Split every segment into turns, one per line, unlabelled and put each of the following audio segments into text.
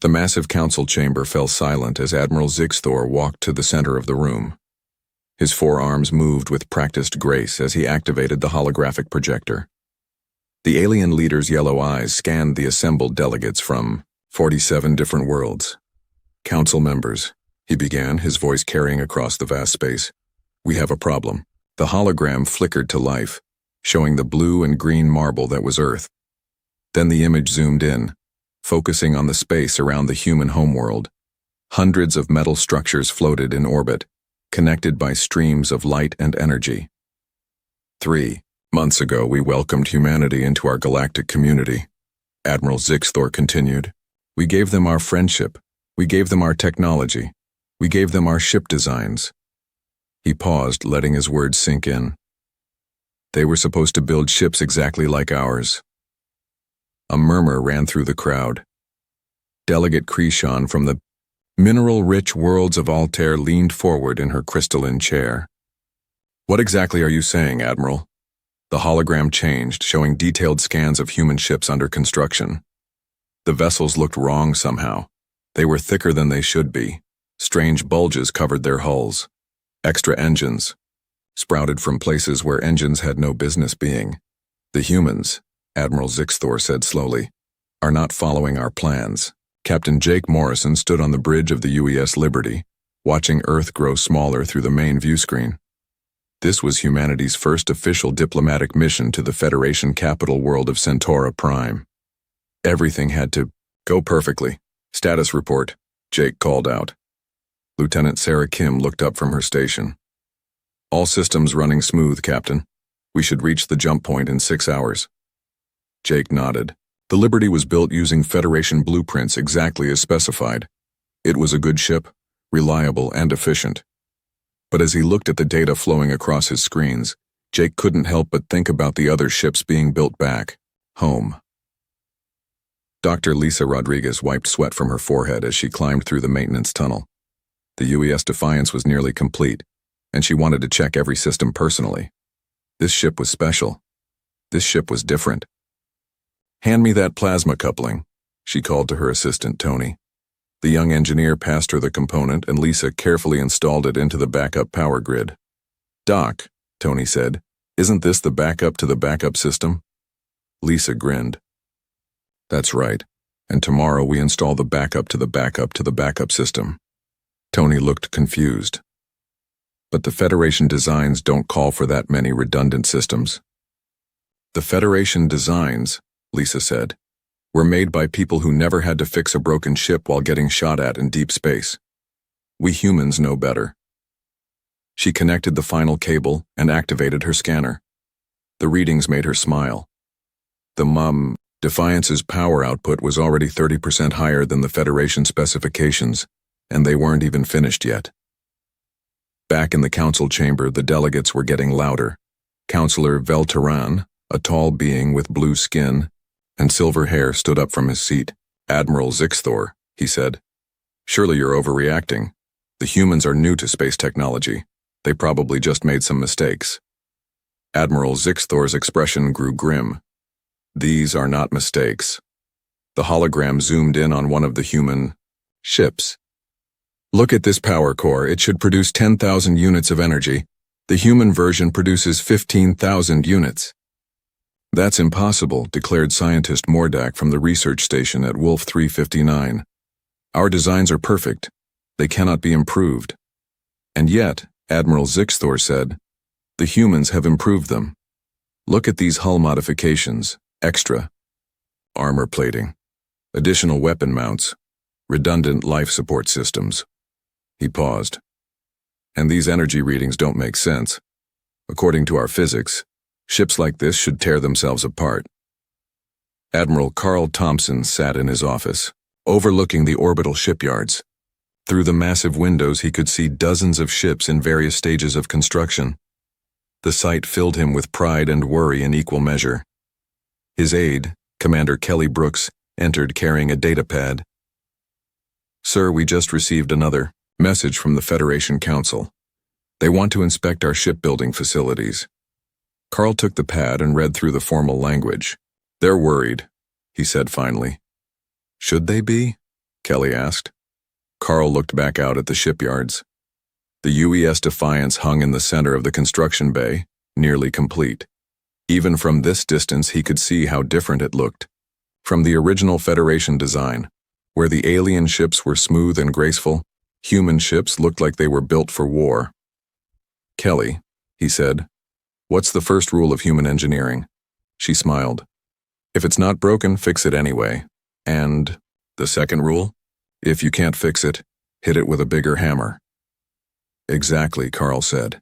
The massive council chamber fell silent as Admiral Zixthor walked to the center of the room. His forearms moved with practiced grace as he activated the holographic projector. The alien leader's yellow eyes scanned the assembled delegates from 47 different worlds. "Council members," he began, his voice carrying across the vast space. "We have a problem." The hologram flickered to life, showing the blue and green marble that was Earth. Then the image zoomed in, focusing on the space around the human homeworld. Hundreds of metal structures floated in orbit, connected by streams of light and energy. 3 months ago, we welcomed humanity into our galactic community. Admiral Zixthor continued. We gave them our friendship. We gave them our technology. We gave them our ship designs. He paused, letting his words sink in. They were supposed to build ships exactly like ours. A murmur ran through the crowd. Delegate Krishan from the mineral-rich worlds of Altair leaned forward in her crystalline chair. What exactly are you saying, Admiral? The hologram changed, showing detailed scans of human ships under construction. The vessels looked wrong somehow. They were thicker than they should be. Strange bulges covered their hulls. Extra engines sprouted from places where engines had no business being. The humans, Admiral Zixthor said slowly, are not following our plans. Captain Jake Morrison stood on the bridge of the UES Liberty, watching Earth grow smaller through the main view screen. This was humanity's first official diplomatic mission to the Federation capital world of Centaura Prime. Everything had to go perfectly. Status report, Jake called out. Lieutenant Sarah Kim looked up from her station. All systems running smooth, Captain. We should reach the jump point in 6 hours. Jake nodded. The Liberty was built using Federation blueprints exactly as specified. It was a good ship, reliable and efficient. But as he looked at the data flowing across his screens, Jake couldn't help but think about the other ships being built back home. Dr. Lisa Rodriguez wiped sweat from her forehead as she climbed through the maintenance tunnel. The UES Defiance was nearly complete, and she wanted to check every system personally. This ship was special. This ship was different. Hand me that plasma coupling, she called to her assistant, Tony. The young engineer passed her the component, and Lisa carefully installed it into the backup power grid. Doc, Tony said, isn't this the backup to the backup system? Lisa grinned. That's right, and tomorrow we install the backup to the backup to the backup system. Tony looked confused. But the Federation designs don't call for that many redundant systems. The Federation designs, Lisa said, were made by people who never had to fix a broken ship while getting shot at in deep space. We humans know better. She connected the final cable and activated her scanner. The readings made her smile. The Defiance's power output was already 30% higher than the Federation specifications, and they weren't even finished yet. Back in the council chamber, the delegates were getting louder. Councillor Velteran, a tall being with blue skin and silver hair, stood up from his seat. Admiral Zixthor, he said. Surely you're overreacting. The humans are new to space technology. They probably just made some mistakes. Admiral Zixthor's expression grew grim. These are not mistakes. The hologram zoomed in on one of the human ships. Look at this power core. It should produce 10,000 units of energy. The human version produces 15,000 units. That's impossible, declared scientist Mordak from the research station at Wolf 359. Our designs are perfect. They cannot be improved. And yet, Admiral Zixthor said, the humans have improved them. Look at these hull modifications. Extra armor plating, additional weapon mounts, redundant life support systems. He paused. And these energy readings don't make sense. According to our physics, ships like this should tear themselves apart. Admiral Carl Thompson sat in his office, overlooking the orbital shipyards. Through the massive windows, he could see dozens of ships in various stages of construction. The sight filled him with pride and worry in equal measure. His aide, Commander Kelly Brooks, entered carrying a datapad. Sir, we just received another message from the Federation Council. They want to inspect our shipbuilding facilities. Carl took the pad and read through the formal language. They're worried, he said finally. Should they be? Kelly asked. Carl looked back out at the shipyards. The UES Defiance hung in the center of the construction bay, nearly complete. Even from this distance he could see how different it looked. From the original Federation design, where the alien ships were smooth and graceful, human ships looked like they were built for war. Kelly, he said, what's the first rule of human engineering? She smiled. If it's not broken, fix it anyway. And the second rule? If you can't fix it, hit it with a bigger hammer. Exactly, Carl said.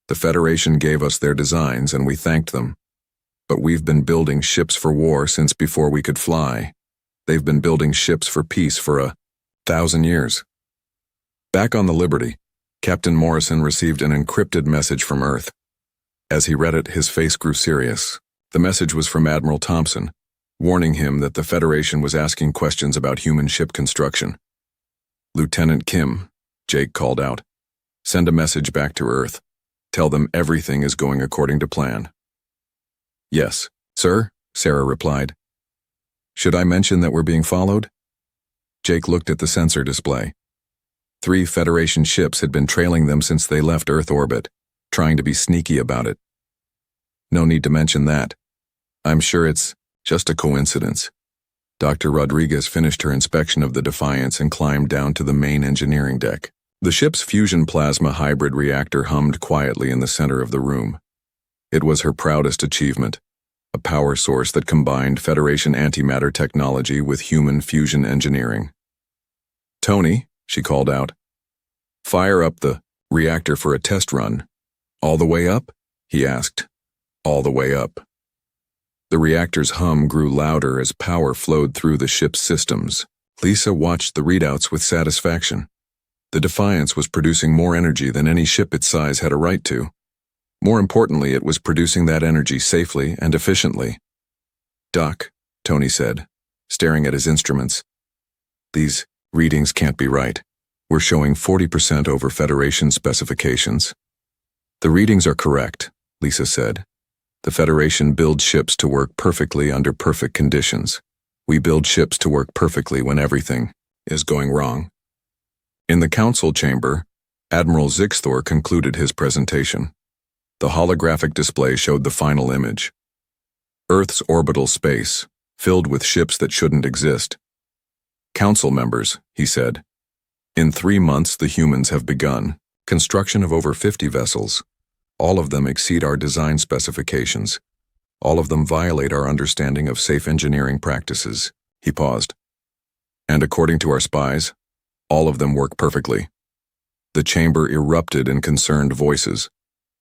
The Federation gave us their designs and we thanked them. But we've been building ships for war since before we could fly. They've been building ships for peace for 1,000 years. Back on the Liberty, Captain Morrison received an encrypted message from Earth. As he read it, his face grew serious. The message was from Admiral Thompson, warning him that the Federation was asking questions about human ship construction. Lieutenant Kim, Jake called out, send a message back to Earth. Tell them everything is going according to plan. Yes, sir, Sarah replied. Should I mention that we're being followed? Jake looked at the sensor display. 3 Federation ships had been trailing them since they left Earth orbit, trying to be sneaky about it. No need to mention that. I'm sure it's just a coincidence. Dr. Rodriguez finished her inspection of the Defiance and climbed down to the main engineering deck. The ship's fusion plasma hybrid reactor hummed quietly in the center of the room. It was her proudest achievement, a power source that combined Federation antimatter technology with human fusion engineering. Tony, she called out, fire up the reactor for a test run. All the way up? He asked. All the way up. The reactor's hum grew louder as power flowed through the ship's systems. Lisa watched the readouts with satisfaction. The Defiance was producing more energy than any ship its size had a right to. More importantly, it was producing that energy safely and efficiently. Doc, Tony said, staring at his instruments. These readings can't be right. We're showing 40% over Federation specifications. The readings are correct, Lisa said. The Federation builds ships to work perfectly under perfect conditions. We build ships to work perfectly when everything is going wrong. In the council chamber, Admiral Zixthor concluded his presentation. The holographic display showed the final image. Earth's orbital space, filled with ships that shouldn't exist. Council members, he said. In 3 months the humans have begun construction of over 50 vessels. All of them exceed our design specifications. All of them violate our understanding of safe engineering practices. He paused. And according to our spies, all of them work perfectly. The chamber erupted in concerned voices.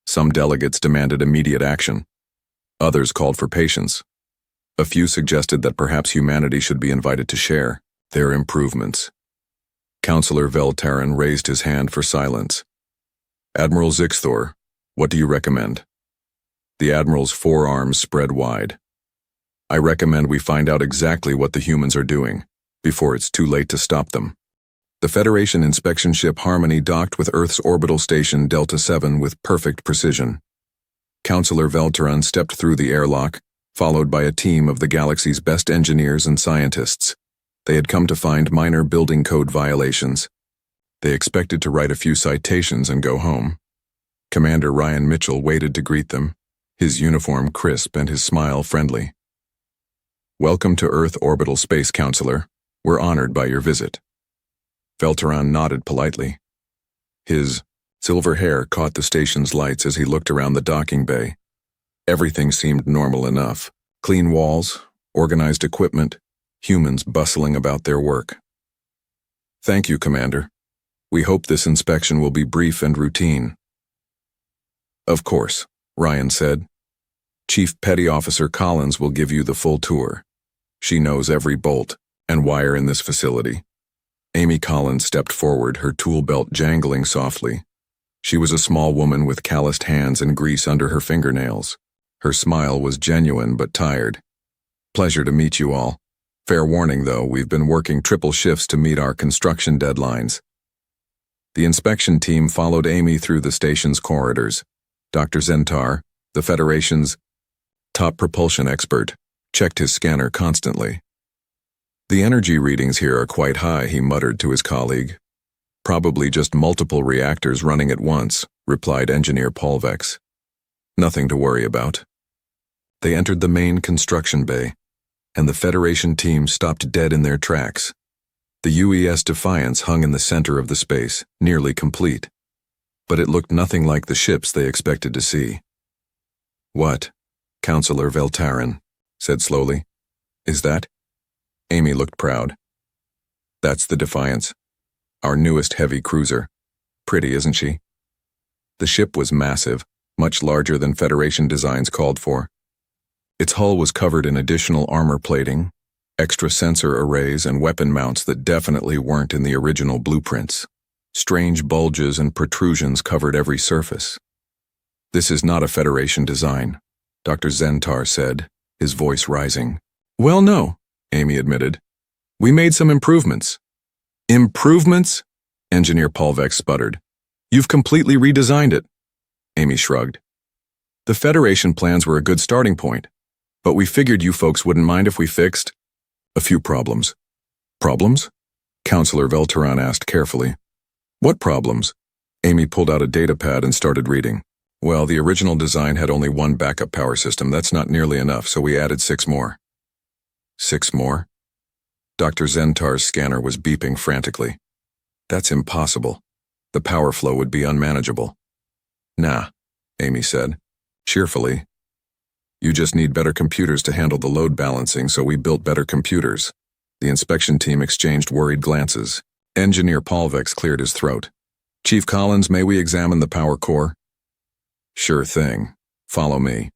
Some delegates demanded immediate action. Others called for patience. A few suggested that perhaps humanity should be invited to share their improvements. Councillor Veltaran raised his hand for silence. Admiral Zixthor, what do you recommend? The Admiral's forearms spread wide. I recommend we find out exactly what the humans are doing, before it's too late to stop them. The Federation inspection ship Harmony docked with Earth's orbital station Delta 7 with perfect precision. Councillor Veltaran stepped through the airlock, followed by a team of the galaxy's best engineers and scientists. They had come to find minor building code violations. They expected to write a few citations and go home. Commander Ryan Mitchell waited to greet them, his uniform crisp and his smile friendly. Welcome to Earth Orbital Space, Counselor. We're honored by your visit. Veltaran nodded politely. His silver hair caught the station's lights as he looked around the docking bay. Everything seemed normal enough. Clean walls, organized equipment, humans bustling about their work. Thank you, Commander. We hope this inspection will be brief and routine. Of course, Ryan said. Chief Petty Officer Collins will give you the full tour. She knows every bolt and wire in this facility. Amy Collins stepped forward, her tool belt jangling softly. She was a small woman with calloused hands and grease under her fingernails. Her smile was genuine but tired. Pleasure to meet you all. Fair warning, though, we've been working triple shifts to meet our construction deadlines. The inspection team followed Amy through the station's corridors. Dr. Zentar, the Federation's top propulsion expert, checked his scanner constantly. The energy readings here are quite high, he muttered to his colleague. Probably just multiple reactors running at once, replied Engineer Polvex. Nothing to worry about. They entered the main construction bay, and the Federation team stopped dead in their tracks. The UES Defiance hung in the center of the space, nearly complete. But it looked nothing like the ships they expected to see. What? Counselor Veltarin said slowly. Is that? Amy looked proud. That's the Defiance. Our newest heavy cruiser. Pretty, isn't she? The ship was massive, much larger than Federation designs called for. Its hull was covered in additional armor plating, extra sensor arrays, and weapon mounts that definitely weren't in the original blueprints. Strange bulges and protrusions covered every surface. This is not a Federation design, Dr. Zentar said, his voice rising. Well, no, Amy admitted. We made some improvements. Improvements? Engineer Polvex sputtered. You've completely redesigned it. Amy shrugged. The Federation plans were a good starting point, but we figured you folks wouldn't mind if we fixed a few problems. Problems? Counselor Veltarin asked carefully. What problems? Amy pulled out a datapad and started reading. Well, the original design had only one backup power system. That's not nearly enough, so we added 6 more. 6 more? Dr. Zentar's scanner was beeping frantically. That's impossible. The power flow would be unmanageable. Nah, Amy said, cheerfully. You just need better computers to handle the load balancing, so we built better computers. The inspection team exchanged worried glances. Engineer Polvex cleared his throat. Chief Collins, may we examine the power core? Sure thing. Follow me.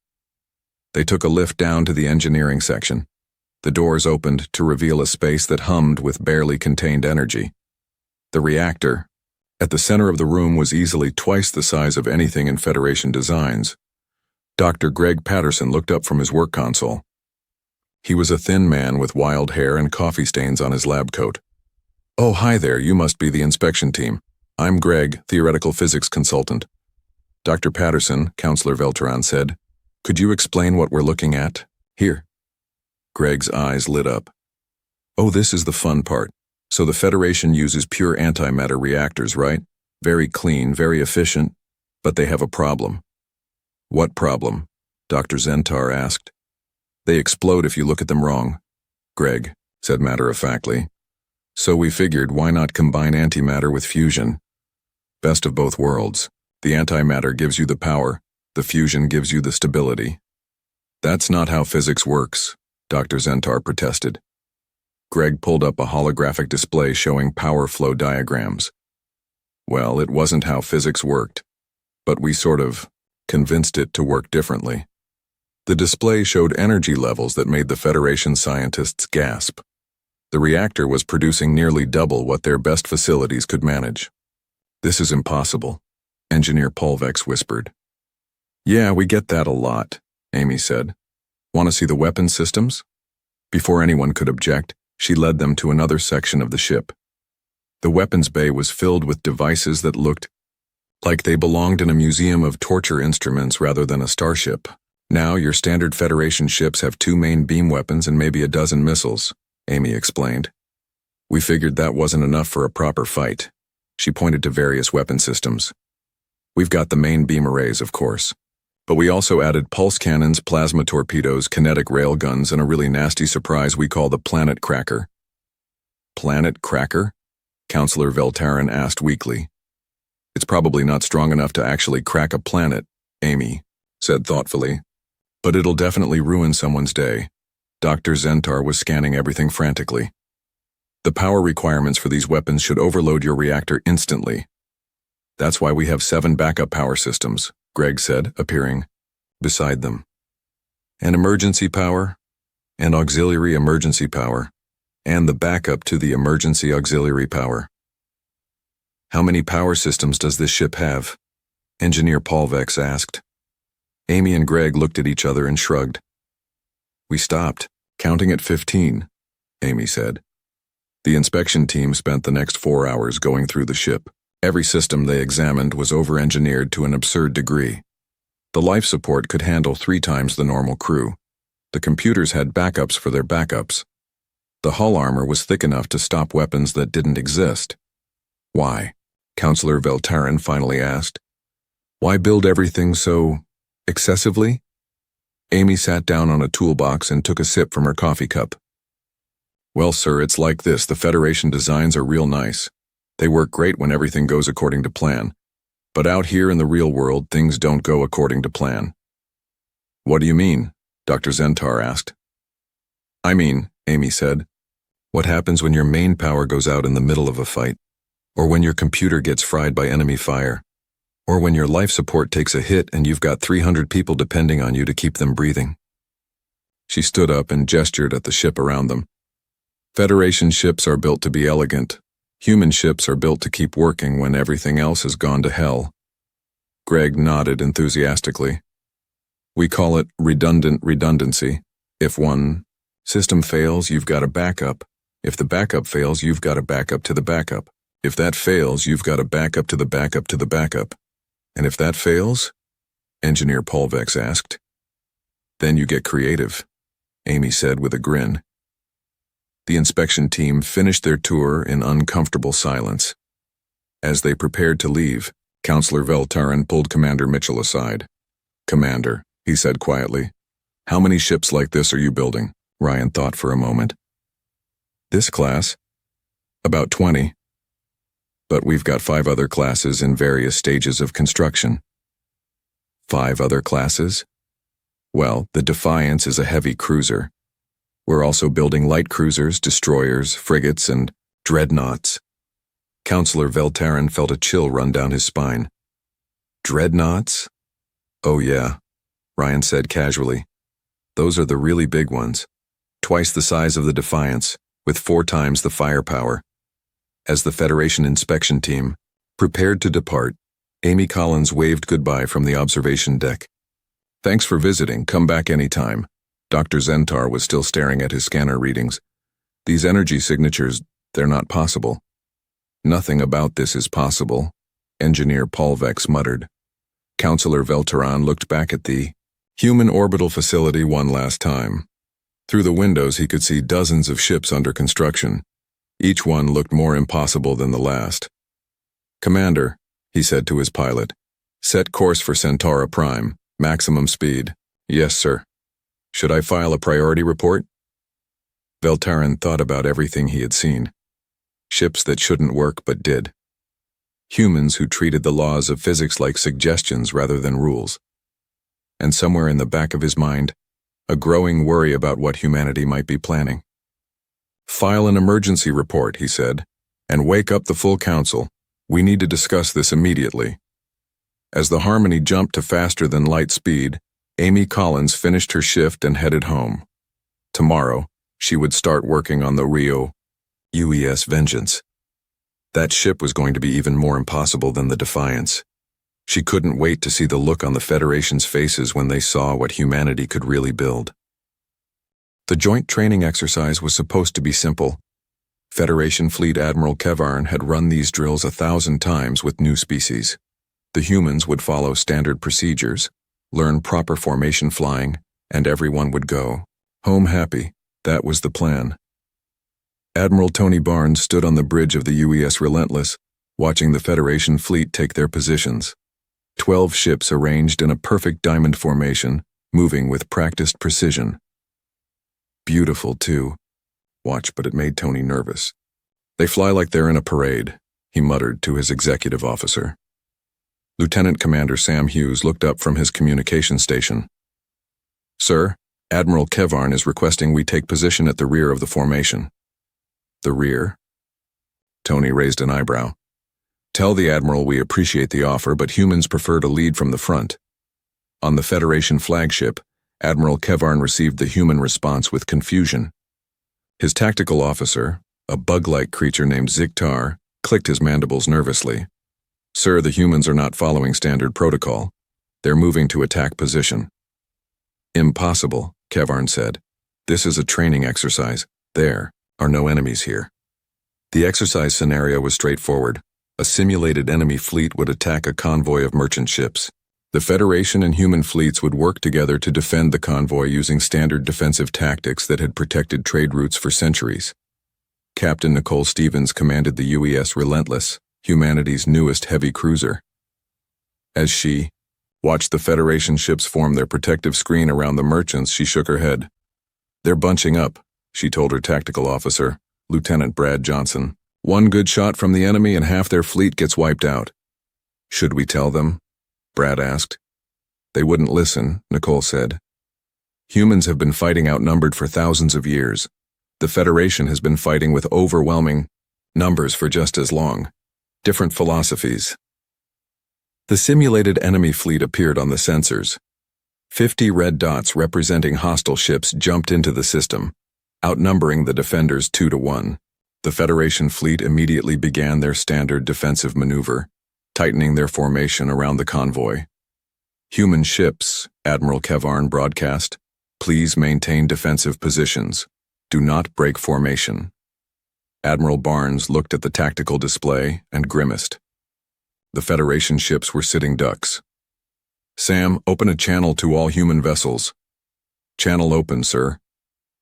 They took a lift down to the engineering section. The doors opened to reveal a space that hummed with barely contained energy. The reactor, at the center of the room, was easily twice the size of anything in Federation designs. Dr. Greg Patterson looked up from his work console. He was a thin man with wild hair and coffee stains on his lab coat. Oh, hi there, you must be the inspection team. I'm Greg, theoretical physics consultant. Dr. Patterson, Counselor Veltarin said, could you explain what we're looking at? Here. Greg's eyes lit up. Oh, this is the fun part. So the Federation uses pure antimatter reactors, right? Very clean, very efficient, but they have a problem. What problem? Dr. Zentar asked. They explode if you look at them wrong, Greg said matter-of-factly. So we figured, why not combine antimatter with fusion? Best of both worlds. The antimatter gives you the power, the fusion gives you the stability. That's not how physics works, Dr. Zentar protested. Greg pulled up a holographic display showing power flow diagrams. Well, it wasn't how physics worked, but we sort of convinced it to work differently. The display showed energy levels that made the Federation scientists gasp. The reactor was producing nearly double what their best facilities could manage. This is impossible, Engineer Polvex whispered. Yeah, we get that a lot, Amy said. Want to see the weapon systems? Before anyone could object, she led them to another section of the ship. The weapons bay was filled with devices that looked like they belonged in a museum of torture instruments rather than a starship. Now, your standard Federation ships have 2 main beam weapons and maybe a dozen missiles, Amy explained. We figured that wasn't enough for a proper fight. She pointed to various weapon systems. We've got the main beam arrays, of course. But we also added pulse cannons, plasma torpedoes, kinetic railguns, and a really nasty surprise we call the Planet Cracker. Planet Cracker? Counselor Veltarin asked weakly. It's probably not strong enough to actually crack a planet, Amy said thoughtfully. But it'll definitely ruin someone's day. Dr. Zentar was scanning everything frantically. The power requirements for these weapons should overload your reactor instantly. That's why we have 7 backup power systems, Greg said, appearing beside them. An emergency power, and auxiliary emergency power, and the backup to the emergency auxiliary power. How many power systems does this ship have? Engineer Polvex asked. Amy and Greg looked at each other and shrugged. We stopped, counting at 15, Amy said. The inspection team spent the next 4 hours going through the ship. Every system they examined was over-engineered to an absurd degree. The life support could handle 3 times the normal crew. The computers had backups for their backups. The hull armor was thick enough to stop weapons that didn't exist. Why? Counselor Veltaran finally asked. Why build everything so excessively? Amy sat down on a toolbox and took a sip from her coffee cup. Well, sir, it's like this. The Federation designs are real nice. They work great when everything goes according to plan. But out here in the real world, things don't go according to plan. What do you mean? Dr. Zentar asked. I mean, Amy said, what happens when your main power goes out in the middle of a fight? Or when your computer gets fried by enemy fire? Or when your life support takes a hit and you've got 300 people depending on you to keep them breathing? She stood up and gestured at the ship around them. Federation ships are built to be elegant. Human ships are built to keep working when everything else has gone to hell. Greg nodded enthusiastically. We call it redundant redundancy. If one system fails, you've got a backup. If the backup fails, you've got a backup to the backup. If that fails, you've got a backup to the backup to the backup. And if that fails? Engineer Polvex asked. Then you get creative, Amy said with a grin. The inspection team finished their tour in uncomfortable silence. As they prepared to leave, Counselor Veltaran pulled Commander Mitchell aside. Commander, he said quietly, how many ships like this are you building? Ryan thought for a moment. This class? About 20. But we've got 5 other classes in various stages of construction. 5 other classes? Well, the Defiance is a heavy cruiser. We're also building light cruisers, destroyers, frigates, and dreadnoughts. Counselor Veltaran felt a chill run down his spine. Dreadnoughts? Oh yeah, Ryan said casually. Those are the really big ones. Twice the size of the Defiance, with 4 times the firepower. As the Federation inspection team prepared to depart, Amy Collins waved goodbye from the observation deck. Thanks for visiting. Come back anytime. Dr. Zentar was still staring at his scanner readings. These energy signatures, they're not possible. Nothing about this is possible, Engineer Polvex muttered. Counselor Veltaran looked back at the human orbital facility one last time. Through the windows he could see dozens of ships under construction. Each one looked more impossible than the last. Commander, he said to his pilot, set course for Centaura Prime, maximum speed. Yes, sir. Should I file a priority report? Veltaran thought about everything he had seen. Ships that shouldn't work but did. Humans who treated the laws of physics like suggestions rather than rules. And somewhere in the back of his mind, a growing worry about what humanity might be planning. File an emergency report, he said, and wake up the full council. We need to discuss this immediately. As the Harmony jumped to faster than light speed, Amy Collins finished her shift and headed home. Tomorrow, she would start working on the Rio UES Vengeance. That ship was going to be even more impossible than the Defiance. She couldn't wait to see the look on the Federation's faces when they saw what humanity could really build. The joint training exercise was supposed to be simple. Federation Fleet Admiral Kevarn had run these drills 1,000 times with new species. The humans would follow standard procedures, learn proper formation flying, and everyone would go home happy. That was the plan. Admiral Tony Barnes stood on the bridge of the UES Relentless, watching the Federation fleet take their positions. 12 ships arranged in a perfect diamond formation, moving with practiced precision. Beautiful, too. Watch, but it made Tony nervous. They fly like they're in a parade, he muttered to his executive officer. Lieutenant Commander Sam Hughes looked up from his communication station. Sir, Admiral Kevarn is requesting we take position at the rear of the formation. The rear? Tony raised an eyebrow. Tell the Admiral we appreciate the offer, but humans prefer to lead from the front. On the Federation flagship, Admiral Kevarn received the human response with confusion. His tactical officer, a bug-like creature named Ziktar, clicked his mandibles nervously. Sir, the humans are not following standard protocol. They're moving to attack position. Impossible, Kevarn said. This is a training exercise. There are no enemies here. The exercise scenario was straightforward. A simulated enemy fleet would attack a convoy of merchant ships. The Federation and human fleets would work together to defend the convoy using standard defensive tactics that had protected trade routes for centuries. Captain Nicole Stevens commanded the UES Relentless, humanity's newest heavy cruiser. As she watched the Federation ships form their protective screen around the merchants, she shook her head. "They're bunching up," she told her tactical officer, Lieutenant Brad Johnson. "One good shot from the enemy and half their fleet gets wiped out." "Should we tell them?" Brad asked. "They wouldn't listen," Nicole said. "Humans have been fighting outnumbered for thousands of years. The Federation has been fighting with overwhelming numbers for just as long. Different philosophies." The simulated enemy fleet appeared on the sensors. 50 red dots representing hostile ships jumped into the system, outnumbering the defenders 2-1. The Federation fleet immediately began their standard defensive maneuver, tightening their formation around the convoy. "Human ships," Admiral Kevarn broadcast, "please maintain defensive positions. Do not break formation." Admiral Barnes looked at the tactical display and grimaced. The Federation ships were sitting ducks. "Sam, open a channel to all human vessels." "Channel open, sir."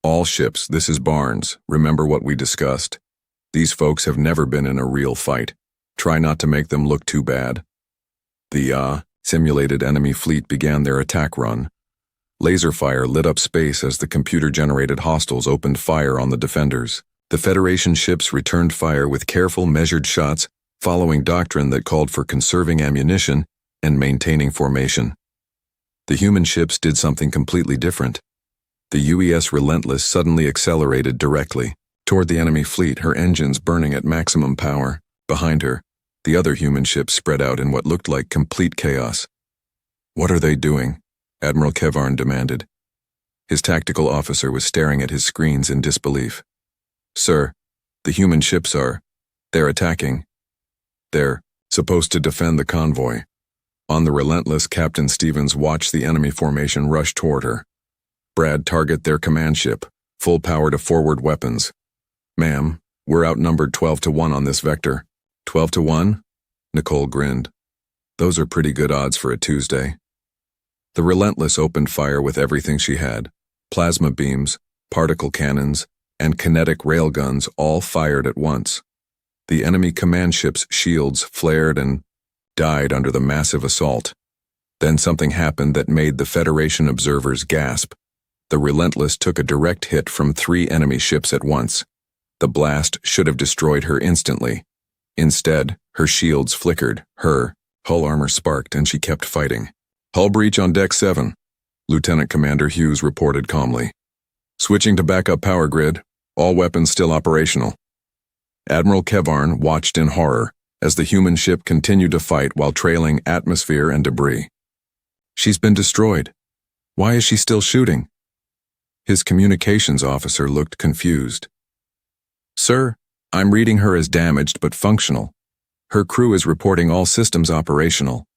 "All ships, this is Barnes. Remember what we discussed. These folks have never been in a real fight. Try not to make them look too bad." The simulated enemy fleet began their attack run. Laser fire lit up space as the computer-generated hostiles opened fire on the defenders. The Federation ships returned fire with careful, measured shots, following doctrine that called for conserving ammunition and maintaining formation. The human ships did something completely different. The UES Relentless suddenly accelerated directly toward the enemy fleet, her engines burning at maximum power. Behind her, the other human ships spread out in what looked like complete chaos. "What are they doing?" Admiral Kevarn demanded. His tactical officer was staring at his screens in disbelief. "Sir, the human ships they're attacking. They're supposed to defend the convoy." On the Relentless, Captain Stevens watched the enemy formation rush toward her. "Brad, target their command ship. Full power to forward weapons." "Ma'am, we're outnumbered 12-1 on this vector." 12-1? Nicole grinned. "Those are pretty good odds for a Tuesday." The Relentless opened fire with everything she had. Plasma beams, particle cannons, and kinetic railguns all fired at once. The enemy command ship's shields flared and died under the massive assault. Then something happened that made the Federation observers gasp. The Relentless took a direct hit from 3 enemy ships at once. The blast should have destroyed her instantly. Instead, her shields flickered, her hull armor sparked, and she kept fighting. "Hull breach on deck 7, Lieutenant Commander Hughes reported calmly. "Switching to backup power grid. All weapons still operational." Admiral Kevarn watched in horror as the human ship continued to fight while trailing atmosphere and debris. "She's been destroyed. Why is she still shooting?" His communications officer looked confused. "Sir, I'm reading her as damaged but functional. Her crew is reporting all systems operational."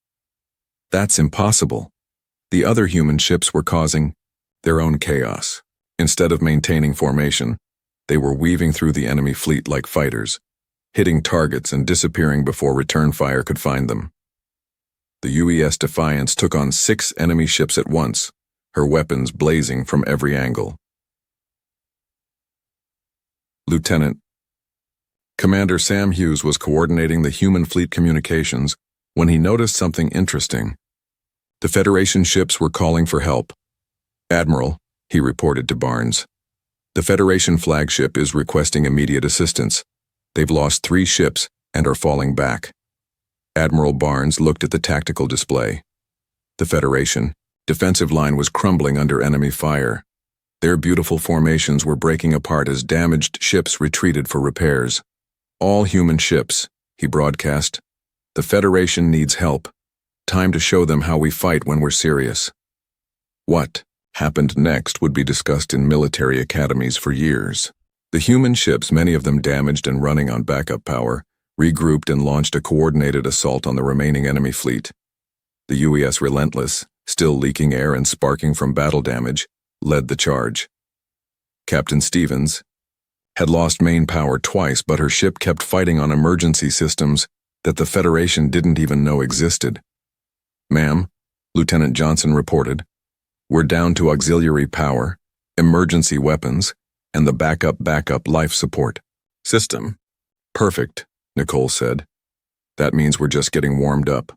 "That's impossible." The other human ships were causing their own chaos. Instead of maintaining formation, they were weaving through the enemy fleet like fighters, hitting targets and disappearing before return fire could find them. The UES Defiance took on 6 enemy ships at once, her weapons blazing from every angle. Lieutenant Commander Sam Hughes was coordinating the human fleet communications when he noticed something interesting. The Federation ships were calling for help. "Admiral," he reported to Barnes, "the Federation flagship is requesting immediate assistance. They've lost 3 ships and are falling back." Admiral Barnes looked at the tactical display. The Federation defensive line was crumbling under enemy fire. Their beautiful formations were breaking apart as damaged ships retreated for repairs. "All human ships," he broadcast. "The Federation needs help. Time to show them how we fight when we're serious." What happened next would be discussed in military academies for years. The human ships, many of them damaged and running on backup power, regrouped and launched a coordinated assault on the remaining enemy fleet. The UES Relentless, still leaking air and sparking from battle damage, led the charge. Captain Stevens had lost main power twice, but her ship kept fighting on emergency systems that the Federation didn't even know existed. "Ma'am, Lieutenant Johnson reported. We're down to auxiliary power, emergency weapons, and the backup life support system. Perfect, Nicole said. That means we're just getting warmed up.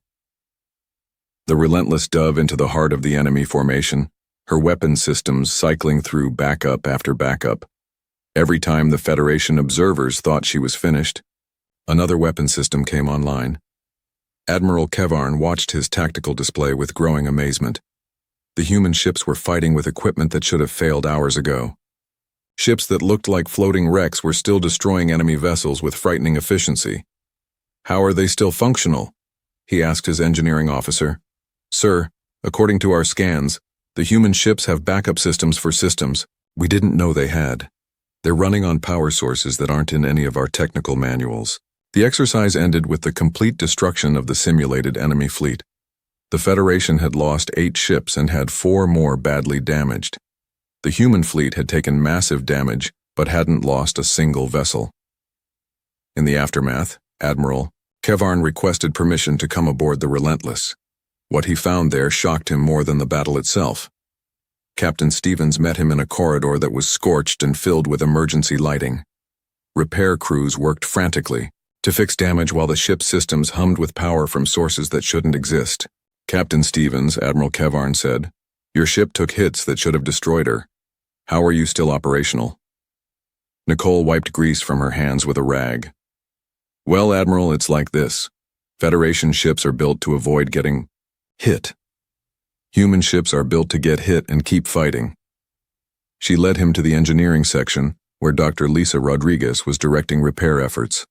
The Relentless dove into the heart of the enemy formation, her weapon systems cycling through backup after backup. Every time the Federation observers thought she was finished, another weapon system came online. Admiral Kevarn watched his tactical display with growing amazement. The human ships were fighting with equipment that should have failed hours ago. Ships that looked like floating wrecks were still destroying enemy vessels with frightening efficiency. How are they still functional? He asked his engineering officer. Sir, according to our scans, the human ships have backup systems for systems we didn't know they had. They're running on power sources that aren't in any of our technical manuals. The exercise ended with the complete destruction of the simulated enemy fleet. The Federation had lost 8 ships and had 4 more badly damaged. The human fleet had taken massive damage but hadn't lost a single vessel. In the aftermath, Admiral Kevarn requested permission to come aboard the Relentless. What he found there shocked him more than the battle itself. Captain Stevens met him in a corridor that was scorched and filled with emergency lighting. Repair crews worked frantically to fix damage while the ship's systems hummed with power from sources that shouldn't exist. Captain Stevens, Admiral Kevarn said, your ship took hits that should have destroyed her. How are you still operational? Nicole wiped grease from her hands with a rag. Well, Admiral, it's like this. Federation ships are built to avoid getting hit. Human ships are built to get hit and keep fighting. She led him to the engineering section, where Dr. Lisa Rodriguez was directing repair efforts.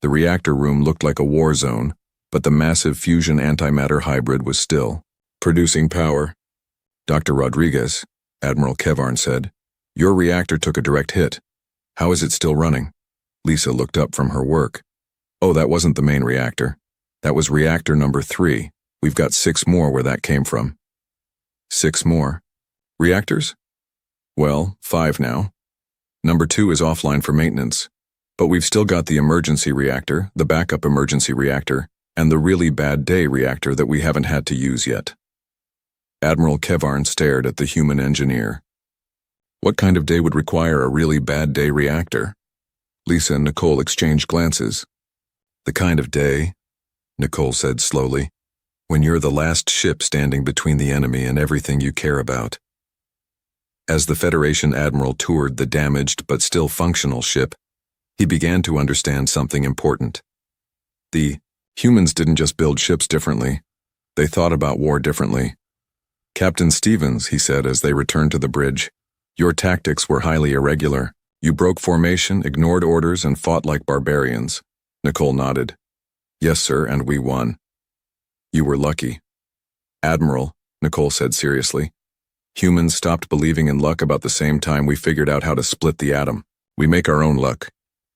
The reactor room looked like a war zone, but the massive fusion antimatter hybrid was still producing power. Dr. Rodriguez, Admiral Kevarn said, your reactor took a direct hit. How is it still running? Lisa looked up from her work. Oh, that wasn't the main reactor. That was reactor number 3. We've got 6 more where that came from. 6 more? Reactors? Well, 5 now. Number 2 is offline for maintenance. But we've still got the emergency reactor, the backup emergency reactor, and the really bad day reactor that we haven't had to use yet. Admiral Kevarn stared at the human engineer. What kind of day would require a really bad day reactor? Lisa and Nicole exchanged glances. The kind of day, Nicole said slowly, when you're the last ship standing between the enemy and everything you care about. As the Federation admiral toured the damaged but still functional ship, he began to understand something important. The humans didn't just build ships differently. They thought about war differently. Captain Stevens, he said as they returned to the bridge, your tactics were highly irregular. You broke formation, ignored orders, and fought like barbarians. Nicole nodded. Yes, sir, and we won. You were lucky. Admiral, Nicole said seriously, humans stopped believing in luck about the same time we figured out how to split the atom. We make our own luck,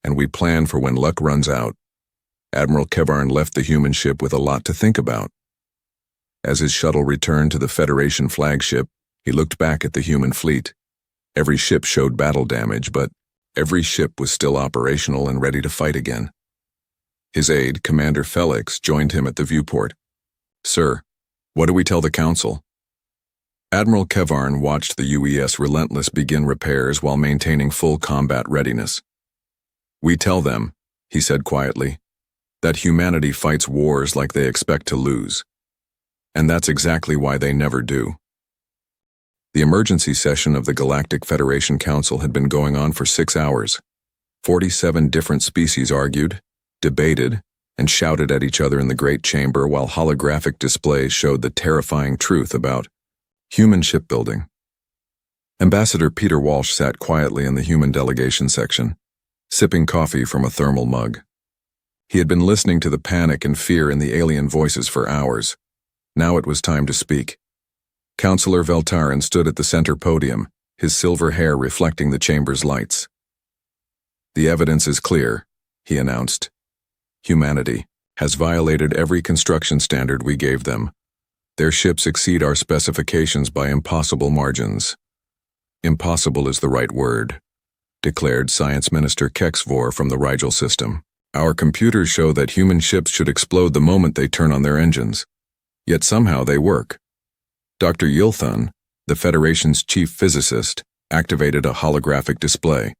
and we plan for when luck runs out. Admiral Kevarn left the human ship with a lot to think about. As his shuttle returned to the Federation flagship, he looked back at the human fleet. Every ship showed battle damage, but every ship was still operational and ready to fight again. His aide, Commander Felix, joined him at the viewport. Sir, what do we tell the Council? Admiral Kevarn watched the UES Relentless begin repairs while maintaining full combat readiness. We tell them, he said quietly, that humanity fights wars like they expect to lose. And that's exactly why they never do. The emergency session of the Galactic Federation Council had been going on for 6 hours. 47 different species argued, debated, and shouted at each other in the Great Chamber while holographic displays showed the terrifying truth about human shipbuilding. Ambassador Peter Walsh sat quietly in the human delegation section, sipping coffee from a thermal mug. He had been listening to the panic and fear in the alien voices for hours. Now it was time to speak. Councillor Veltarin stood at the center podium, his silver hair reflecting the chamber's lights. The evidence is clear, he announced. Humanity has violated every construction standard we gave them. Their ships exceed our specifications by impossible margins. Impossible is the right word, declared Science Minister Kexvor from the Rigel system. Our computers show that human ships should explode the moment they turn on their engines. Yet somehow they work. Dr. Yilthun, the Federation's chief physicist, activated a holographic display.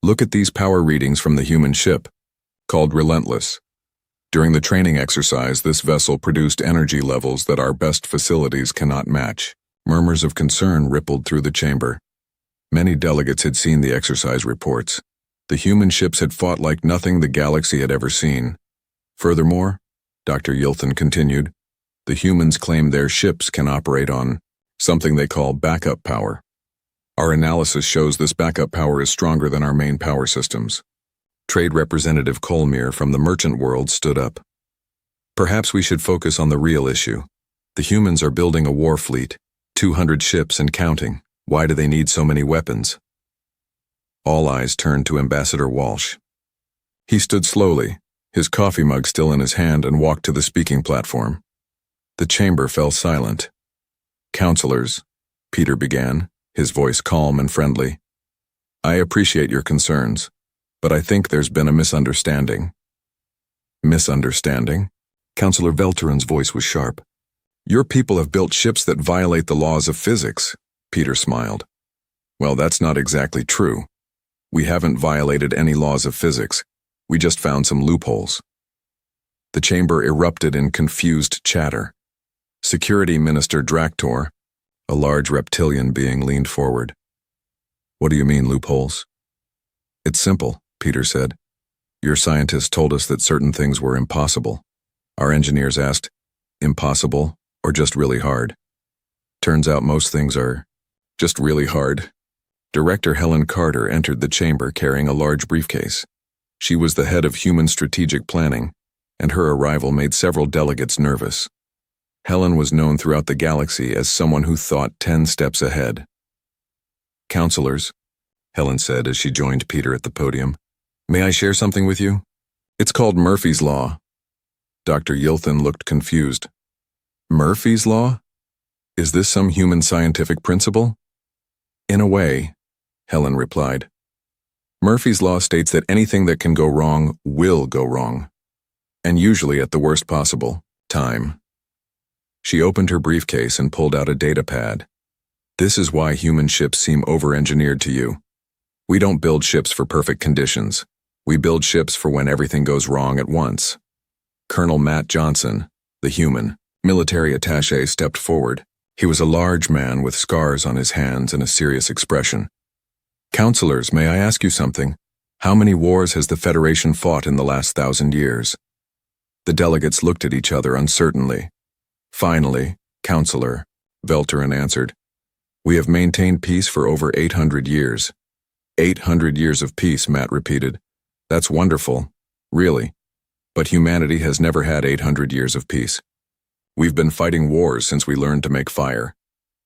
Look at these power readings from the human ship, called Relentless. During the training exercise, this vessel produced energy levels that our best facilities cannot match. Murmurs of concern rippled through the chamber. Many delegates had seen the exercise reports. The human ships had fought like nothing the galaxy had ever seen. Furthermore, Dr. Yilthun continued, the humans claim their ships can operate on something they call backup power. Our analysis shows this backup power is stronger than our main power systems. Trade Representative Kolmir from the merchant world stood up. Perhaps we should focus on the real issue. The humans are building a war fleet, 200 ships and counting. Why do they need so many weapons? All eyes turned to Ambassador Walsh. He stood slowly, his coffee mug still in his hand, and walked to the speaking platform. The chamber fell silent. Counselors, Peter began, his voice calm and friendly. I appreciate your concerns, but I think there's been a misunderstanding. Misunderstanding? Counselor Velteran's voice was sharp. Your people have built ships that violate the laws of physics, Peter smiled. Well, that's not exactly true. We haven't violated any laws of physics. We just found some loopholes. The chamber erupted in confused chatter. Security Minister Draktor, a large reptilian being, leaned forward. What do you mean, loopholes? It's simple, Peter said. Your scientists told us that certain things were impossible. Our engineers asked, impossible or just really hard? Turns out most things are just really hard. Director Helen Carter entered the chamber carrying a large briefcase. She was the head of human strategic planning, and her arrival made several delegates nervous. Helen was known throughout the galaxy as someone who thought 10 steps ahead. Counselors, Helen said as she joined Peter at the podium, may I share something with you? It's called Murphy's Law. Dr. Yilthun looked confused. Murphy's Law? Is this some human scientific principle? In a way, Helen replied. Murphy's Law states that anything that can go wrong will go wrong, and usually at the worst possible time. She opened her briefcase and pulled out a data pad. This is why human ships seem over-engineered to you. We don't build ships for perfect conditions. We build ships for when everything goes wrong at once. Colonel Matt Johnson, the human, military attaché, stepped forward. He was a large man with scars on his hands and a serious expression. Counselors, may I ask you something? How many wars has the Federation fought in the last 1,000 years? The delegates looked at each other uncertainly. Finally, Counselor, Velteran answered, we have maintained peace for over 800 years. 800 years of peace, Matt repeated. That's wonderful, really. But humanity has never had 800 years of peace. We've been fighting wars since we learned to make fire.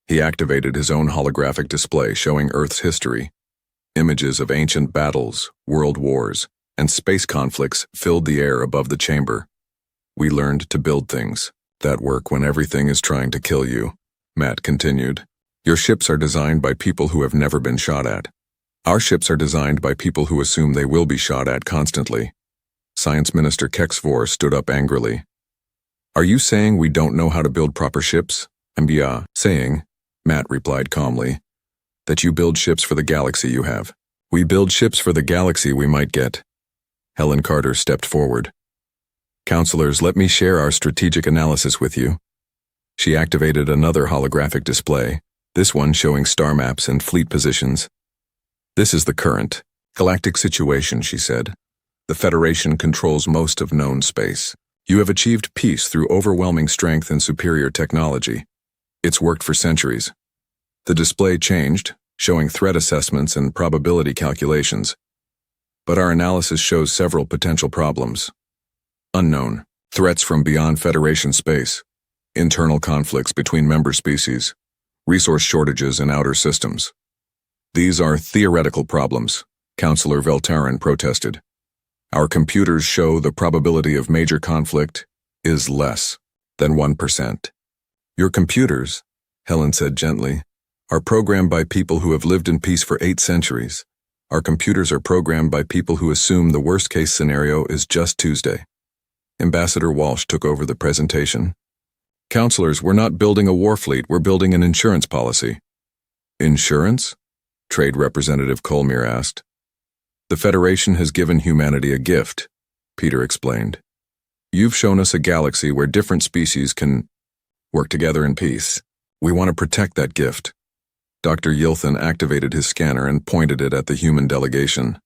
He activated his own holographic display showing Earth's history. Images of ancient battles, world wars, and space conflicts filled the air above the chamber. We learned to build things that work when everything is trying to kill you, Matt continued. Your ships are designed by people who have never been shot at. Our ships are designed by people who assume they will be shot at constantly. Science Minister Kexvor stood up angrily. Are you saying we don't know how to build proper ships? I'm saying, Matt replied calmly, that you build ships for the galaxy you have. We build ships for the galaxy we might get. Helen Carter stepped forward. Counselors, let me share our strategic analysis with you. She activated another holographic display, this one showing star maps and fleet positions. This is the current galactic situation, she said. The Federation controls most of known space. You have achieved peace through overwhelming strength and superior technology. It's worked for centuries. The display changed, showing threat assessments and probability calculations. But our analysis shows several potential problems. Unknown threats from beyond Federation space, internal conflicts between member species, resource shortages in outer systems. These are theoretical problems, Counselor Velteran protested. Our computers show the probability of major conflict is less than 1%. Your computers, Helen said gently, are programmed by people who have lived in peace for 8 centuries. Our computers are programmed by people who assume the worst-case scenario is just Tuesday. Ambassador Walsh took over the presentation. Counselors, we're not building a war fleet, we're building an insurance policy. Insurance? Trade Representative Colmere asked. The Federation has given humanity a gift, Peter explained. You've shown us a galaxy where different species can work together in peace. We want to protect that gift. Dr. Yilthan activated his scanner and pointed it at the human delegation.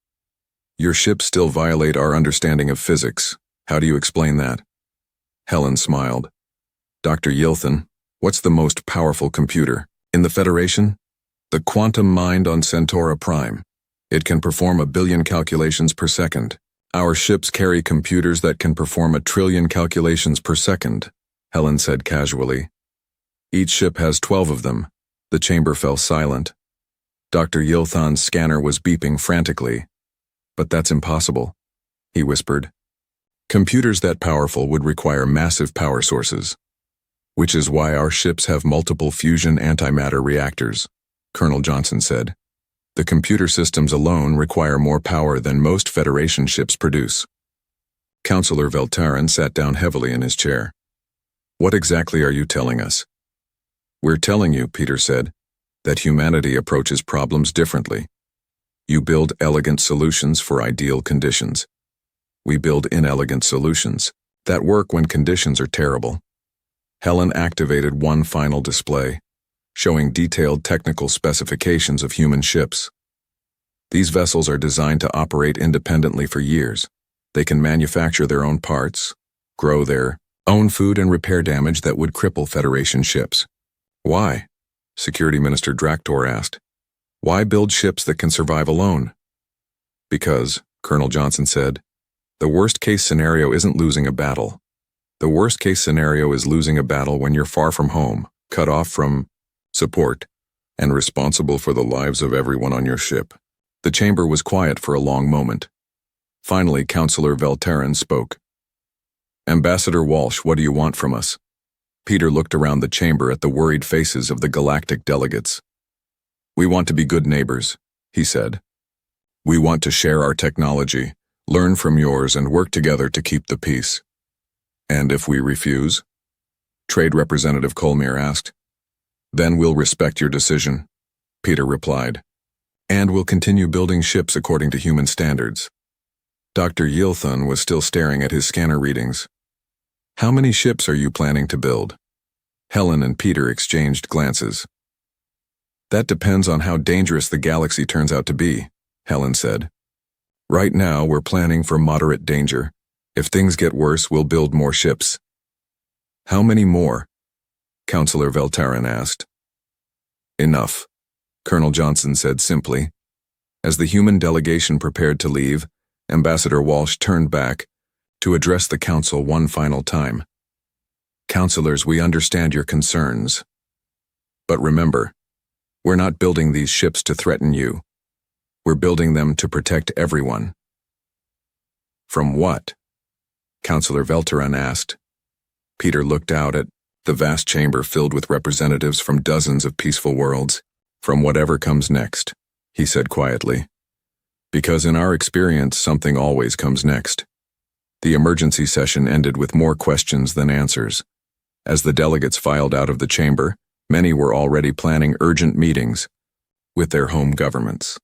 Your ships still violate our understanding of physics. How do you explain that? Helen smiled. Dr. Yilthan, what's the most powerful computer in the Federation? The quantum mind on Centaura Prime. It can perform 1 billion calculations per second. Our ships carry computers that can perform 1 trillion calculations per second, Helen said casually. Each ship has 12 of them. The chamber fell silent. Dr. Yilthan's scanner was beeping frantically. But that's impossible, he whispered. Computers that powerful would require massive power sources. Which is why our ships have multiple fusion antimatter reactors, Colonel Johnson said. The computer systems alone require more power than most Federation ships produce. Counselor Veltaran sat down heavily in his chair. What exactly are you telling us? We're telling you, Peter said, that humanity approaches problems differently. You build elegant solutions for ideal conditions. We build inelegant solutions that work when conditions are terrible. Helen activated one final display, showing detailed technical specifications of human ships. These vessels are designed to operate independently for years. They can manufacture their own parts, grow their own food, and repair damage that would cripple Federation ships. Why? Security Minister Draktor asked. Why build ships that can survive alone? Because, Colonel Johnson said, the worst-case scenario isn't losing a battle. The worst-case scenario is losing a battle when you're far from home, cut off from support, and responsible for the lives of everyone on your ship. The chamber was quiet for a long moment. Finally, Counselor Veltaran spoke. Ambassador Walsh, what do you want from us? Peter looked around the chamber at the worried faces of the galactic delegates. We want to be good neighbors, he said. We want to share our technology, learn from yours, and work together to keep the peace. And if we refuse? Trade Representative Colmere asked. Then we'll respect your decision, Peter replied. And we'll continue building ships according to human standards. Dr. Yilthan was still staring at his scanner readings. How many ships are you planning to build? Helen and Peter exchanged glances. That depends on how dangerous the galaxy turns out to be, Helen said. Right now, we're planning for moderate danger. If things get worse, we'll build more ships. How many more? Counselor Veltaran asked. Enough, Colonel Johnson said simply. As the human delegation prepared to leave, Ambassador Walsh turned back to address the Council one final time. Counselors, we understand your concerns. But remember, we're not building these ships to threaten you. We're building them to protect everyone. From what? Counselor Veltaran asked. Peter looked out at the vast chamber filled with representatives from dozens of peaceful worlds. From whatever comes next, he said quietly. Because in our experience, something always comes next. The emergency session ended with more questions than answers. As the delegates filed out of the chamber, many were already planning urgent meetings with their home governments.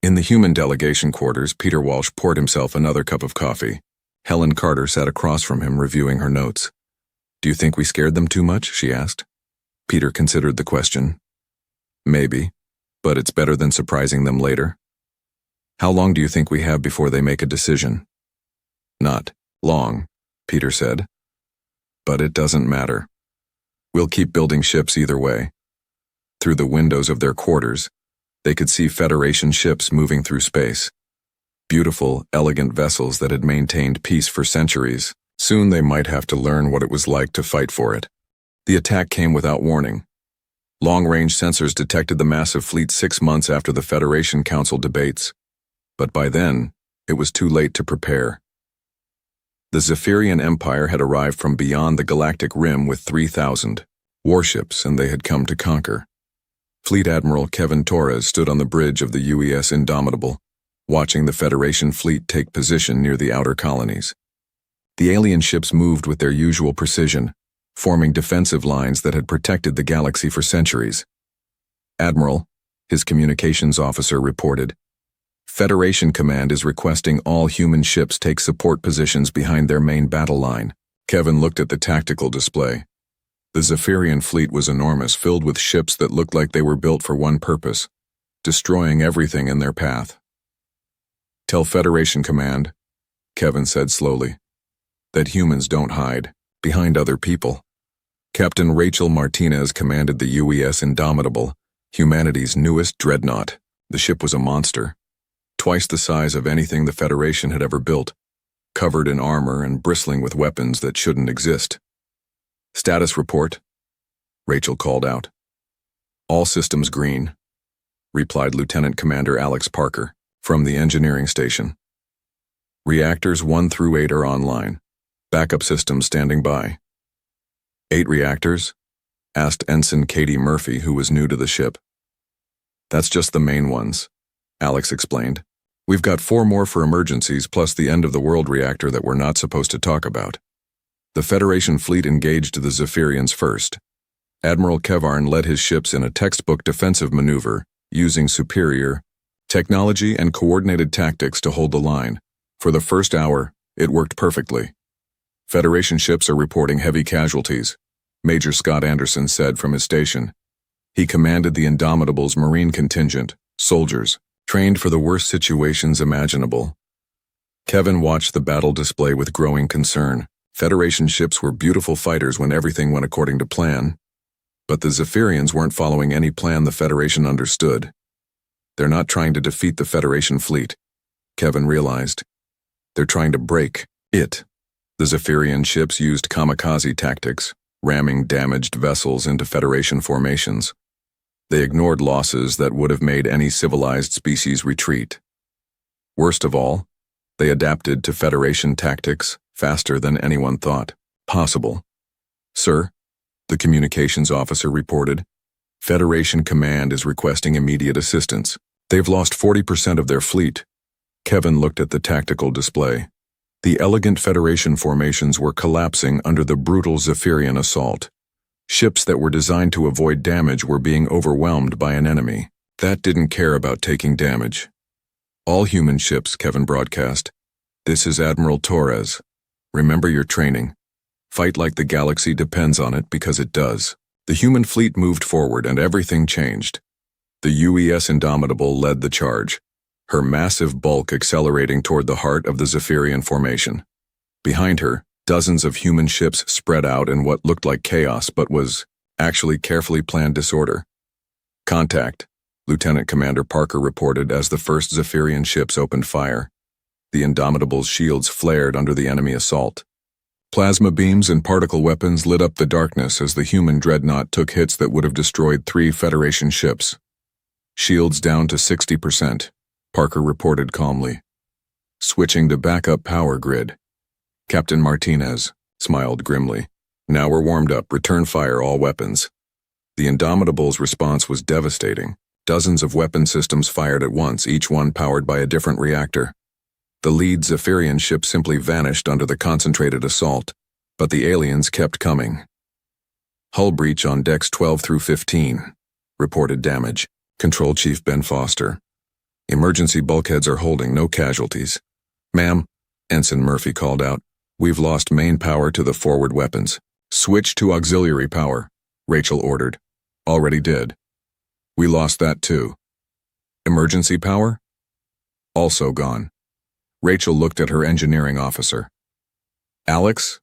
In the human delegation quarters, Peter Walsh poured himself another cup of coffee. Helen Carter sat across from him, reviewing her notes. Do you think we scared them too much? She asked. Peter considered the question. Maybe, but it's better than surprising them later. How long do you think we have before they make a decision? Not long, Peter said. But it doesn't matter. We'll keep building ships either way. Through the windows of their quarters, they could see Federation ships moving through space. Beautiful, elegant vessels that had maintained peace for centuries. Soon they might have to learn what it was like to fight for it. The attack came without warning. Long-range sensors detected the massive fleet 6 months after the Federation Council debates. But by then, it was too late to prepare. The Zaphirian Empire had arrived from beyond the galactic rim with 3,000 warships, and they had come to conquer. Fleet Admiral Kevin Torres stood on the bridge of the UES Indomitable, watching the Federation fleet take position near the outer colonies. The alien ships moved with their usual precision, forming defensive lines that had protected the galaxy for centuries. "Admiral," his communications officer reported, "Federation Command is requesting all human ships take support positions behind their main battle line." Kevin looked at the tactical display. The Zaphirian fleet was enormous, filled with ships that looked like they were built for one purpose: destroying everything in their path. "Tell Federation Command," Kevin said slowly, "that humans don't hide behind other people." Captain Rachel Martinez commanded the UES Indomitable, humanity's newest dreadnought. The ship was a monster, twice the size of anything the Federation had ever built, covered in armor and bristling with weapons that shouldn't exist. "Status report," Rachel called out. "All systems green," replied Lieutenant Commander Alex Parker from the engineering station. "Reactors 1 through 8 are online. Backup systems standing by." "8 reactors?" asked Ensign Katie Murphy, who was new to the ship. "That's just the main ones," Alex explained. "We've got 4 more for emergencies, plus the end-of-the-world reactor that we're not supposed to talk about." The Federation fleet engaged the Zaphirians first. Admiral Kevarn led his ships in a textbook defensive maneuver, using superior technology and coordinated tactics to hold the line. For the first hour, it worked perfectly. "Federation ships are reporting heavy casualties," Major Scott Anderson said from his station. He commanded the Indomitable's Marine contingent, soldiers, trained for the worst situations imaginable. Kevin watched the battle display with growing concern. Federation ships were beautiful fighters when everything went according to plan. But the Zaphirians weren't following any plan the Federation understood. "They're not trying to defeat the Federation fleet," Kevin realized. "They're trying to break it." The Zaphirian ships used kamikaze tactics, ramming damaged vessels into Federation formations. They ignored losses that would have made any civilized species retreat. Worst of all, they adapted to Federation tactics faster than anyone thought possible. "Sir," the communications officer reported, "Federation Command is requesting immediate assistance. They've lost 40% of their fleet." Kevin looked at the tactical display. The elegant Federation formations were collapsing under the brutal Zaphirian assault. Ships that were designed to avoid damage were being overwhelmed by an enemy that didn't care about taking damage. "All human ships," Kevin broadcast. "This is Admiral Torres. Remember your training. Fight like the galaxy depends on it, because it does." The human fleet moved forward and everything changed. The UES Indomitable led the charge, her massive bulk accelerating toward the heart of the Zaphirian formation. Behind her, dozens of human ships spread out in what looked like chaos but was actually carefully planned disorder. "Contact," Lieutenant Commander Parker reported as the first Zaphirian ships opened fire. The Indomitable's shields flared under the enemy assault. Plasma beams and particle weapons lit up the darkness as the human dreadnought took hits that would have destroyed 3 Federation ships. "Shields down to 60%, Parker reported calmly. "Switching to backup power grid." Captain Martinez smiled grimly. "Now we're warmed up. Return fire all weapons." The Indomitable's response was devastating. Dozens of weapon systems fired at once, each one powered by a different reactor. The lead Zaphirian ship simply vanished under the concentrated assault, but the aliens kept coming. "Hull breach on decks 12 through 15, reported damage. Control Chief Ben Foster. "Emergency bulkheads are holding, no casualties." "Ma'am," Ensign Murphy called out, "we've lost main power to the forward weapons." "Switch to auxiliary power," Rachel ordered. "Already did." "We lost that too." "Emergency power?" "Also gone." Rachel looked at her engineering officer. "Alex?"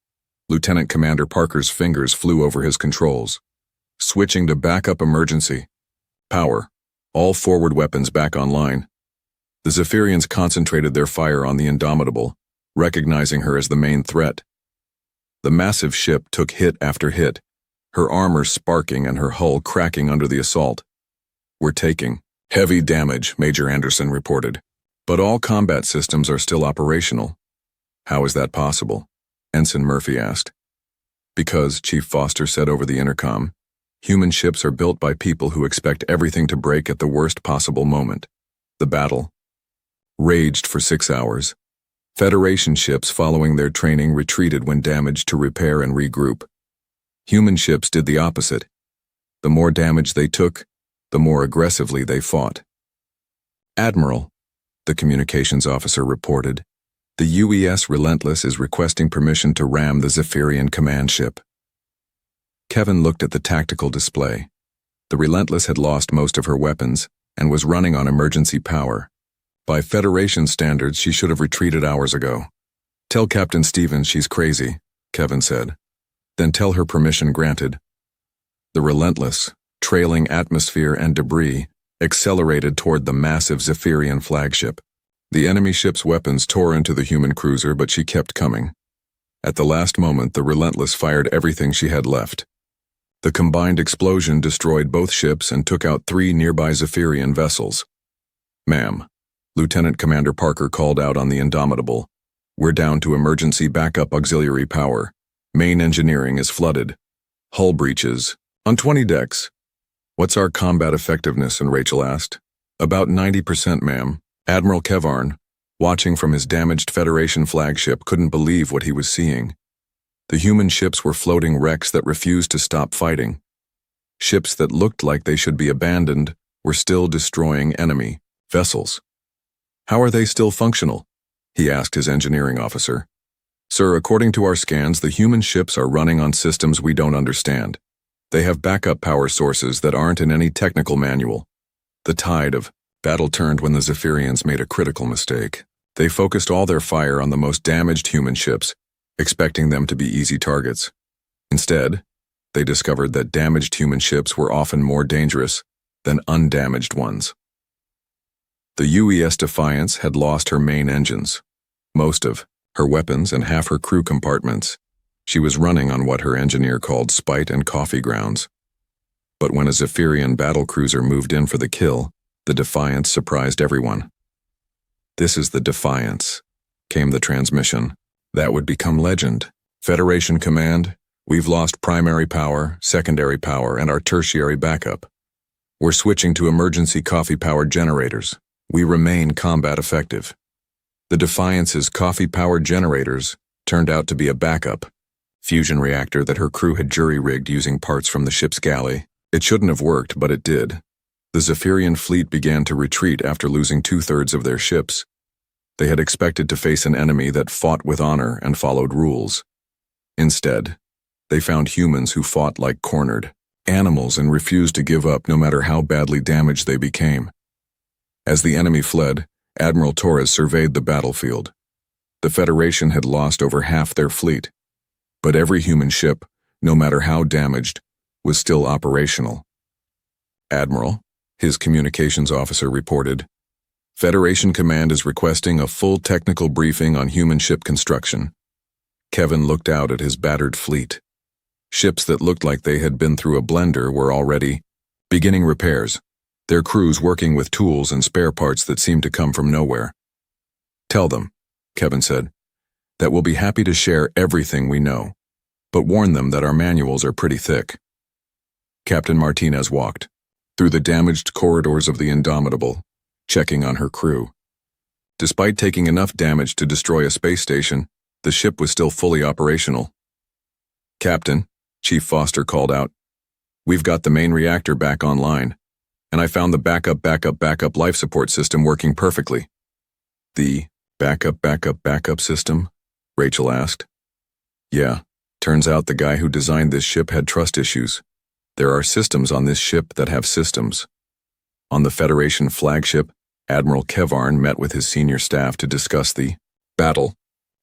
Lieutenant Commander Parker's fingers flew over his controls. "Switching to backup emergency power. All forward weapons back online." The Zaphirians concentrated their fire on the Indomitable, recognizing her as the main threat. The massive ship took hit after hit, her armor sparking and her hull cracking under the assault. "We're taking heavy damage," Major Anderson reported. "But all combat systems are still operational." "How is that possible?" Ensign Murphy asked. "Because," Chief Foster said over the intercom, "human ships are built by people who expect everything to break at the worst possible moment." The battle raged for 6 hours. Federation ships following their training retreated when damaged to repair and regroup. Human ships did the opposite. The more damage they took, the more aggressively they fought. "Admiral," the communications officer reported, "the UES Relentless is requesting permission to ram the Zaphirian command ship." Kevin looked at the tactical display. The Relentless had lost most of her weapons and was running on emergency power. By Federation standards, she should have retreated hours ago. "Tell Captain Stevens she's crazy," Kevin said. "Then tell her permission granted." The Relentless, trailing atmosphere and debris, accelerated toward the massive Zaphirian flagship. The enemy ship's weapons tore into the human cruiser, but she kept coming. At the last moment, the Relentless fired everything she had left. The combined explosion destroyed both ships and took out 3 nearby Zaphirian vessels. "Ma'am," Lieutenant Commander Parker called out on the Indomitable, "we're down to emergency backup auxiliary power. Main engineering is flooded. Hull breaches. On 20 decks." "What's our combat effectiveness?" and Rachel asked. "About 90%, ma'am." Admiral Kevarn, watching from his damaged Federation flagship, couldn't believe what he was seeing. The human ships were floating wrecks that refused to stop fighting. Ships that looked like they should be abandoned were still destroying enemy vessels. "How are they still functional?" he asked his engineering officer. "Sir, according to our scans, the human ships are running on systems we don't understand. They have backup power sources that aren't in any technical manual." The tide of battle turned when the Zaphirians made a critical mistake. They focused all their fire on the most damaged human ships, expecting them to be easy targets. Instead, they discovered that damaged human ships were often more dangerous than undamaged ones. The UES Defiance had lost her main engines, most of her weapons, and half her crew compartments. She was running on what her engineer called spite and coffee grounds. But when a Zaphirian battlecruiser moved in for the kill, the Defiance surprised everyone. "This is the Defiance," came the transmission. That would become legend. "Federation Command, we've lost primary power, secondary power, and our tertiary backup. We're switching to emergency coffee-powered generators. We remain combat effective." The Defiance's coffee-powered generators turned out to be a backup fusion reactor that her crew had jury-rigged using parts from the ship's galley. It shouldn't have worked, but it did. The Zaphirian fleet began to retreat after losing 2/3 of their ships. They had expected to face an enemy that fought with honor and followed rules. Instead, they found humans who fought like cornered animals and refused to give up no matter how badly damaged they became. As the enemy fled, Admiral Torres surveyed the battlefield. The Federation had lost over half their fleet, but every human ship, no matter how damaged, was still operational. "Admiral," his communications officer reported, "Federation Command is requesting a full technical briefing on human ship construction." Kevin looked out at his battered fleet. Ships that looked like they had been through a blender were already beginning repairs, their crews working with tools and spare parts that seemed to come from nowhere. "Tell them," Kevin said, "that we'll be happy to share everything we know, but warn them that our manuals are pretty thick." Captain Martinez walked through the damaged corridors of the Indomitable, checking on her crew. Despite taking enough damage to destroy a space station, the ship was still fully operational. "Captain," Chief Foster called out, "we've got the main reactor back online, and I found the backup life support system working perfectly." "The backup system?" Rachel asked. "Yeah, turns out the guy who designed this ship had trust issues. There are systems on this ship that have systems." On the Federation flagship, Admiral Kevarn met with his senior staff to discuss the battle.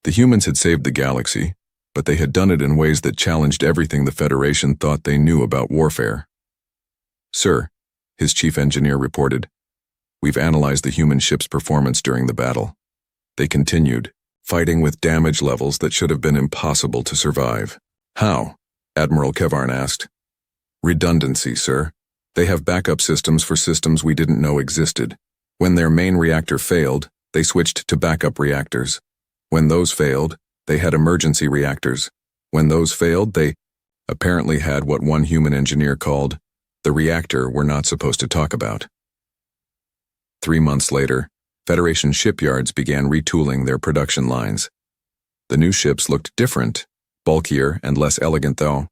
The humans had saved the galaxy, but they had done it in ways that challenged everything the Federation thought they knew about warfare. "Sir," his chief engineer reported, "we've analyzed the human ship's performance during the battle. They continued, fighting with damage levels that should have been impossible to survive." "How?" Admiral Kevarn asked. "Redundancy, sir. They have backup systems for systems we didn't know existed. When their main reactor failed, they switched to backup reactors. When those failed, they had emergency reactors. When those failed, they apparently had what one human engineer called the reactor we're not supposed to talk about." 3 months later, Federation shipyards began retooling their production lines. The new ships looked different, bulkier and less elegant though.